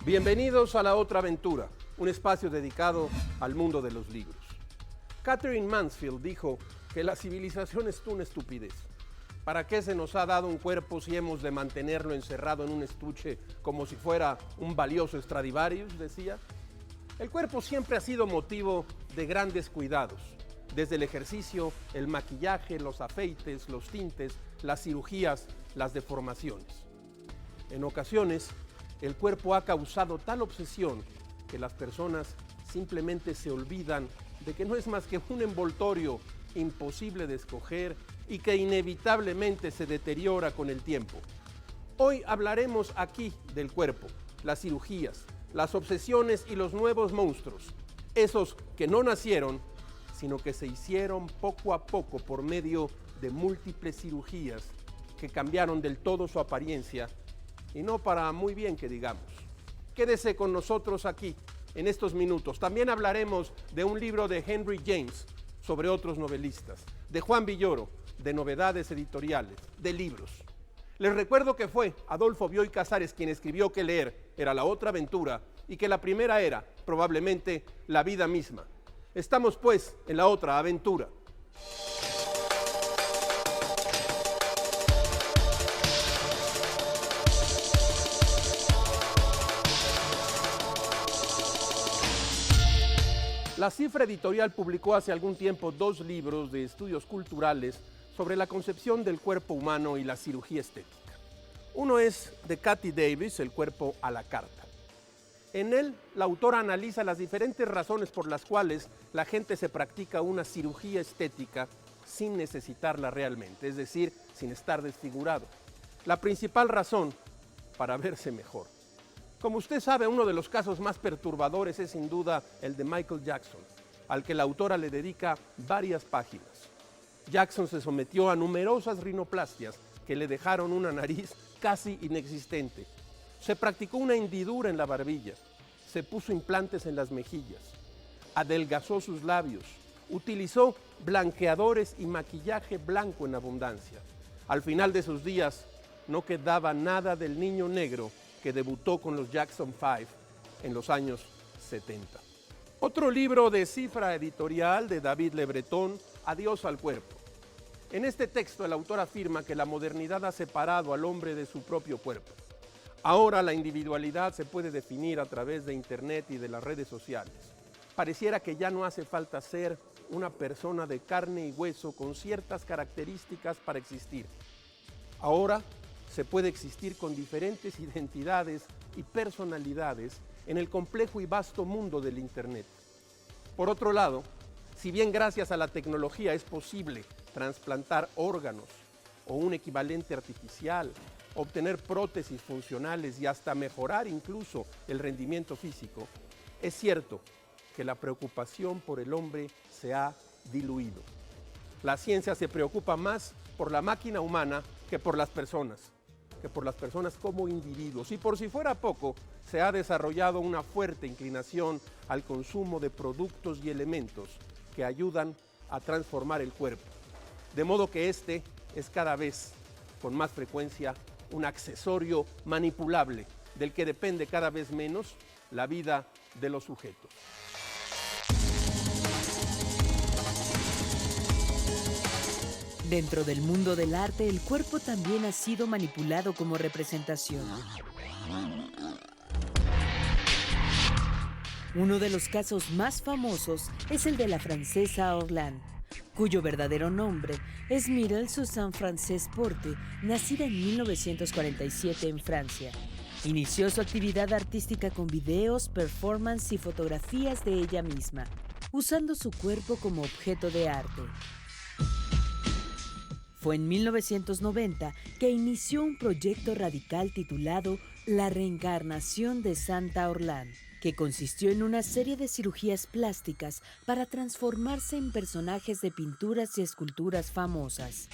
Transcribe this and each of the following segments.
Bienvenidos a La Otra Aventura, un espacio dedicado al mundo de los libros. Catherine Mansfield dijo que la civilización es una estupidez. ¿Para qué se nos ha dado un cuerpo si hemos de mantenerlo encerrado en un estuche como si fuera un valioso Stradivarius?, decía. El cuerpo siempre ha sido motivo de grandes cuidados, desde el ejercicio, el maquillaje, los afeites, los tintes, las cirugías, las deformaciones. En ocasiones, el cuerpo ha causado tal obsesión que las personas simplemente se olvidan de que no es más que un envoltorio imposible de escoger y que inevitablemente se deteriora con el tiempo. Hoy hablaremos aquí del cuerpo, las cirugías, las obsesiones y los nuevos monstruos, esos que no nacieron, sino que se hicieron poco a poco por medio de múltiples cirugías que cambiaron del todo su apariencia, y no para muy bien que digamos. Quédese con nosotros aquí, en estos minutos. También hablaremos de un libro de Henry James sobre otros novelistas, de Juan Villoro, de novedades editoriales, de libros. Les recuerdo que fue Adolfo Bioy Casares quien escribió que leer era la otra aventura y que la primera era, probablemente, la vida misma. Estamos, pues, en la otra aventura. La Cifra Editorial publicó hace algún tiempo 2 libros de estudios culturales sobre la concepción del cuerpo humano y la cirugía estética. Uno es de Kathy Davis, El cuerpo a la carta. En él, la autora analiza las diferentes razones por las cuales la gente se practica una cirugía estética sin necesitarla realmente, es decir, sin estar desfigurado. La principal razón, para verse mejor. Como usted sabe, uno de los casos más perturbadores es sin duda el de Michael Jackson, al que la autora le dedica varias páginas. Jackson se sometió a numerosas rinoplastias que le dejaron una nariz casi inexistente. Se practicó una hendidura en la barbilla, se puso implantes en las mejillas, adelgazó sus labios, utilizó blanqueadores y maquillaje blanco en abundancia. Al final de sus días no quedaba nada del niño negro que debutó con los Jackson 5 en los años 70. Otro libro de Cifra Editorial de David Le Breton, Adiós al cuerpo. En este texto el autor afirma que la modernidad ha separado al hombre de su propio cuerpo. Ahora la individualidad se puede definir a través de Internet y de las redes sociales. Pareciera que ya no hace falta ser una persona de carne y hueso con ciertas características para existir. Ahora se puede existir con diferentes identidades y personalidades en el complejo y vasto mundo del Internet. Por otro lado, si bien gracias a la tecnología es posible trasplantar órganos o un equivalente artificial, obtener prótesis funcionales y hasta mejorar incluso el rendimiento físico, es cierto que la preocupación por el hombre se ha diluido. La ciencia se preocupa más por la máquina humana que por las personas como individuos. Y por si fuera poco, se ha desarrollado una fuerte inclinación al consumo de productos y elementos que ayudan a transformar el cuerpo. De modo que este es cada vez, con más frecuencia, un accesorio manipulable del que depende cada vez menos la vida de los sujetos. Dentro del mundo del arte, el cuerpo también ha sido manipulado como representación. Uno de los casos más famosos es el de la francesa Orlan, cuyo verdadero nombre es Mireille Suzanne Frances Porte, nacida en 1947 en Francia. Inició su actividad artística con videos, performance y fotografías de ella misma, usando su cuerpo como objeto de arte. Fue en 1990 que inició un proyecto radical titulado La reencarnación de Santa Orlan, que consistió en una serie de cirugías plásticas para transformarse en personajes de pinturas y esculturas famosas.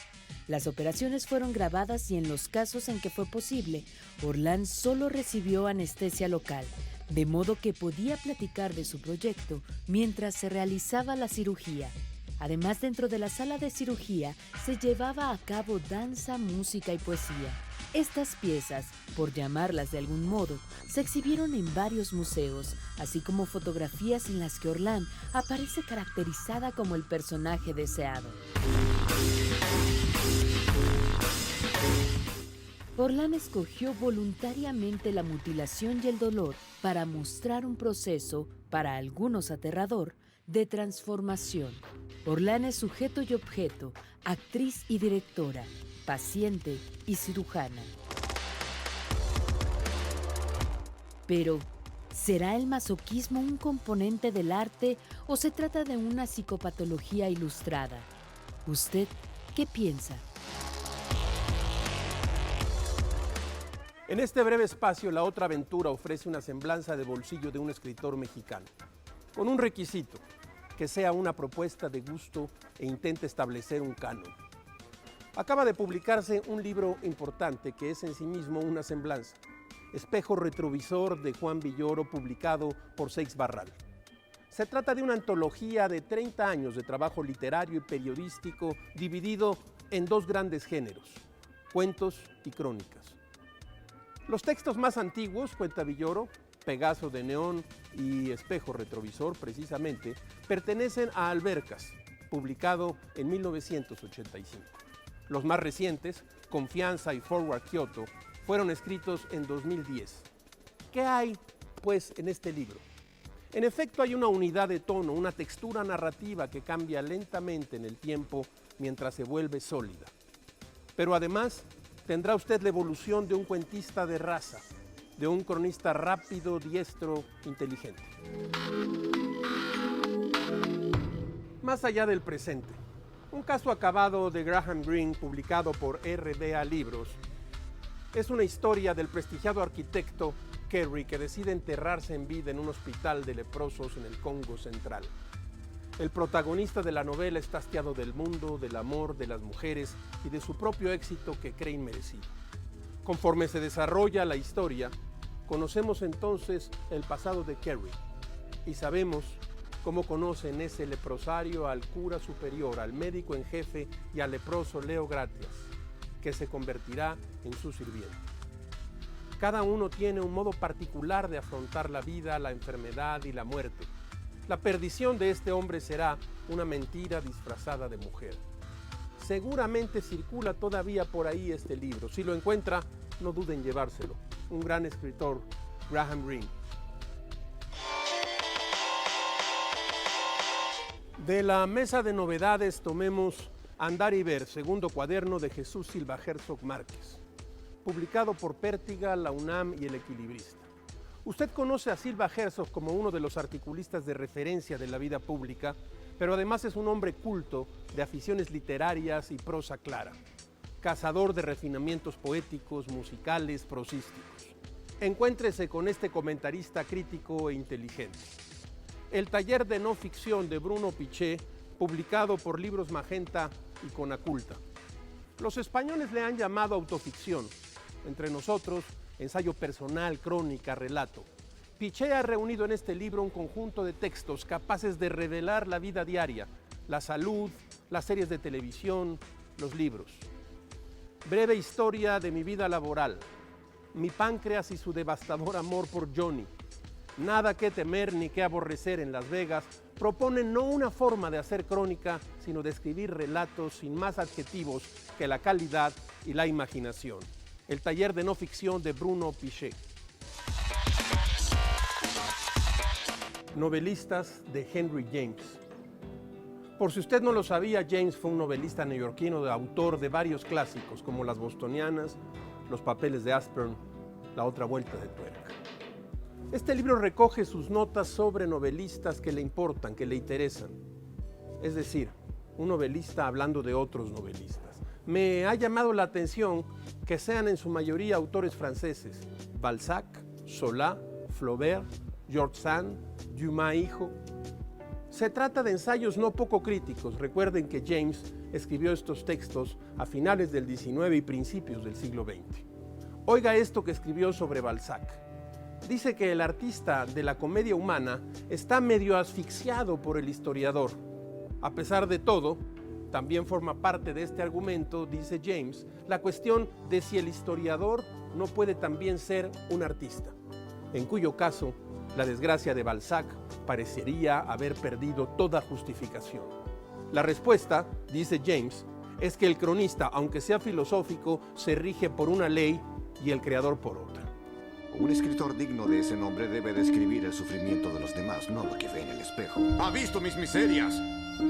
Las operaciones fueron grabadas y en los casos en que fue posible, Orlan solo recibió anestesia local, de modo que podía platicar de su proyecto mientras se realizaba la cirugía. Además, dentro de la sala de cirugía se llevaba a cabo danza, música y poesía. Estas piezas, por llamarlas de algún modo, se exhibieron en varios museos, así como fotografías en las que Orlán aparece caracterizada como el personaje deseado. Orlán escogió voluntariamente la mutilación y el dolor para mostrar un proceso, para algunos aterrador, de transformación. Orlán es sujeto y objeto, actriz y directora, paciente y cirujana. Pero, ¿será el masoquismo un componente del arte o se trata de una psicopatología ilustrada? ¿Usted qué piensa? En este breve espacio, La Otra Aventura ofrece una semblanza de bolsillo de un escritor mexicano, con un requisito, que sea una propuesta de gusto e intente establecer un canon. Acaba de publicarse un libro importante que es en sí mismo una semblanza, Espejo Retrovisor de Juan Villoro, publicado por Seix Barral. Se trata de una antología de 30 años de trabajo literario y periodístico dividido en dos grandes géneros, cuentos y crónicas. Los textos más antiguos, cuenta Villoro, Pegaso de Neón y Espejo Retrovisor, precisamente, pertenecen a Albercas, publicado en 1985. Los más recientes, Confianza y Forward Kyoto, fueron escritos en 2010. ¿Qué hay, pues, en este libro? En efecto, hay una unidad de tono, una textura narrativa que cambia lentamente en el tiempo mientras se vuelve sólida. Pero además, tendrá usted la evolución de un cuentista de raza, de un cronista rápido, diestro, inteligente. Más allá del presente, un caso acabado de Graham Greene, publicado por RBA Libros, es una historia del prestigiado arquitecto Kerry que decide enterrarse en vida en un hospital de leprosos en el Congo Central. El protagonista de la novela está hastiado del mundo, del amor, de las mujeres y de su propio éxito que cree inmerecido. Conforme se desarrolla la historia, conocemos entonces el pasado de Kerry y sabemos cómo conocen ese leprosario al cura superior, al médico en jefe y al leproso Leo Gratias, que se convertirá en su sirviente. Cada uno tiene un modo particular de afrontar la vida, la enfermedad y la muerte. La perdición de este hombre será una mentira disfrazada de mujer. Seguramente circula todavía por ahí este libro. Si lo encuentra, no duden en llevárselo. Un gran escritor, Graham Greene. De la mesa de novedades tomemos Andar y Ver, segundo cuaderno de Jesús Silva Herzog Márquez, publicado por Pértiga, la UNAM y El Equilibrista. Usted conoce a Silva Herzog como uno de los articulistas de referencia de la vida pública, pero además es un hombre culto de aficiones literarias y prosa clara, cazador de refinamientos poéticos, musicales, prosísticos. Encuéntrese con este comentarista crítico e inteligente. El taller de no ficción de Bruno Piché, publicado por Libros Magenta y Conaculta. Los españoles le han llamado autoficción. Entre nosotros, ensayo personal, crónica, relato. Piché ha reunido en este libro un conjunto de textos capaces de revelar la vida diaria, la salud, las series de televisión, los libros. Breve historia de mi vida laboral. Mi páncreas y su devastador amor por Johnny. Nada que temer ni que aborrecer en Las Vegas proponen no una forma de hacer crónica, sino de escribir relatos sin más adjetivos que la calidad y la imaginación. El taller de no ficción de Bruno Piché. Novelistas de Henry James. Por si usted no lo sabía, James fue un novelista neoyorquino de autor de varios clásicos como Las Bostonianas, Los Papeles de Aspern, La Otra Vuelta de Tuerca. Este libro recoge sus notas sobre novelistas que le importan, que le interesan. Es decir, un novelista hablando de otros novelistas. Me ha llamado la atención que sean en su mayoría autores franceses. Balzac, Zola, Flaubert, George Sand, Dumas hijo. Se trata de ensayos no poco críticos. Recuerden que James escribió estos textos a finales del XIX y principios del siglo XX. Oiga esto que escribió sobre Balzac. Dice que el artista de la comedia humana está medio asfixiado por el historiador. A pesar de todo, también forma parte de este argumento, dice James, la cuestión de si el historiador no puede también ser un artista, en cuyo caso la desgracia de Balzac parecería haber perdido toda justificación. La respuesta, dice James, es que el cronista, aunque sea filosófico, se rige por una ley y el creador por otra. Un escritor digno de ese nombre debe describir el sufrimiento de los demás, no lo que ve en el espejo. ¿Ha visto mis miserias?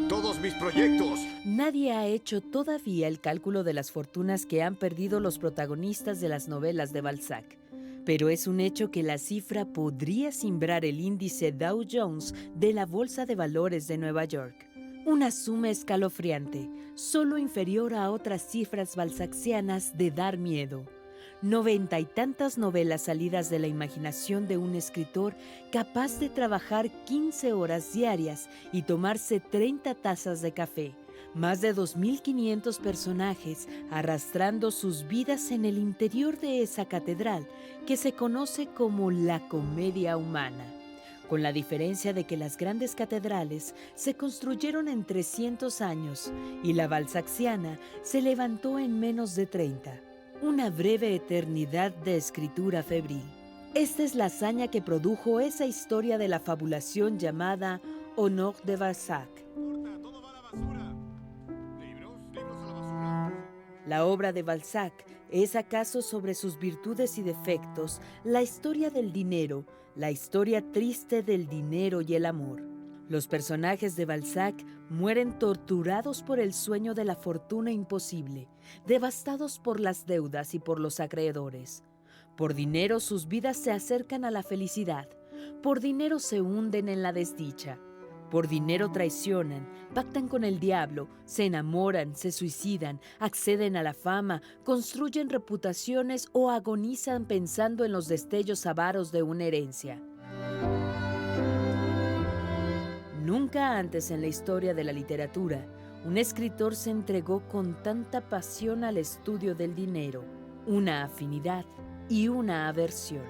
Todos mis proyectos. Nadie ha hecho todavía el cálculo de las fortunas que han perdido los protagonistas de las novelas de Balzac. Pero es un hecho que la cifra podría cimbrar el índice Dow Jones de la Bolsa de Valores de Nueva York. Una suma escalofriante, solo inferior a otras cifras balzacianas de dar miedo. 90 y tantas novelas salidas de la imaginación de un escritor capaz de trabajar 15 horas diarias y tomarse 30 tazas de café. Más de 2.500 personajes arrastrando sus vidas en el interior de esa catedral que se conoce como la comedia humana. Con la diferencia de que las grandes catedrales se construyeron en 300 años y la balzaciana se levantó en menos de 30. Una breve eternidad de escritura febril. Esta es la hazaña que produjo esa historia de la fabulación llamada Honor de Balzac. Todo va a la basura. ¿Libros a la basura? La obra de Balzac es acaso sobre sus virtudes y defectos la historia del dinero, la historia triste del dinero y el amor. Los personajes de Balzac mueren torturados por el sueño de la fortuna imposible, devastados por las deudas y por los acreedores. Por dinero sus vidas se acercan a la felicidad, por dinero se hunden en la desdicha, por dinero traicionan, pactan con el diablo, se enamoran, se suicidan, acceden a la fama, construyen reputaciones o agonizan pensando en los destellos avaros de una herencia. Nunca antes en la historia de la literatura, un escritor se entregó con tanta pasión al estudio del dinero, una afinidad y una aversión.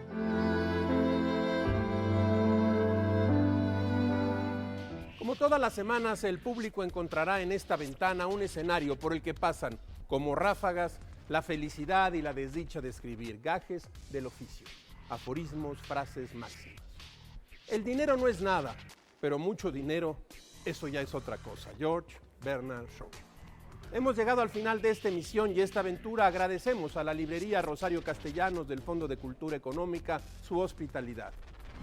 Como todas las semanas, el público encontrará en esta ventana un escenario por el que pasan, como ráfagas, la felicidad y la desdicha de escribir, gajes del oficio, aforismos, frases, máximas. El dinero no es nada, pero mucho dinero, eso ya es otra cosa. George Bernard Shaw. Hemos llegado al final de esta emisión y esta aventura. Agradecemos a la librería Rosario Castellanos del Fondo de Cultura Económica su hospitalidad.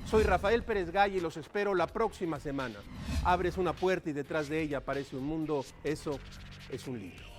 Soy Rafael Pérez Gay y los espero la próxima semana. Abres una puerta y detrás de ella aparece un mundo. Eso es un libro.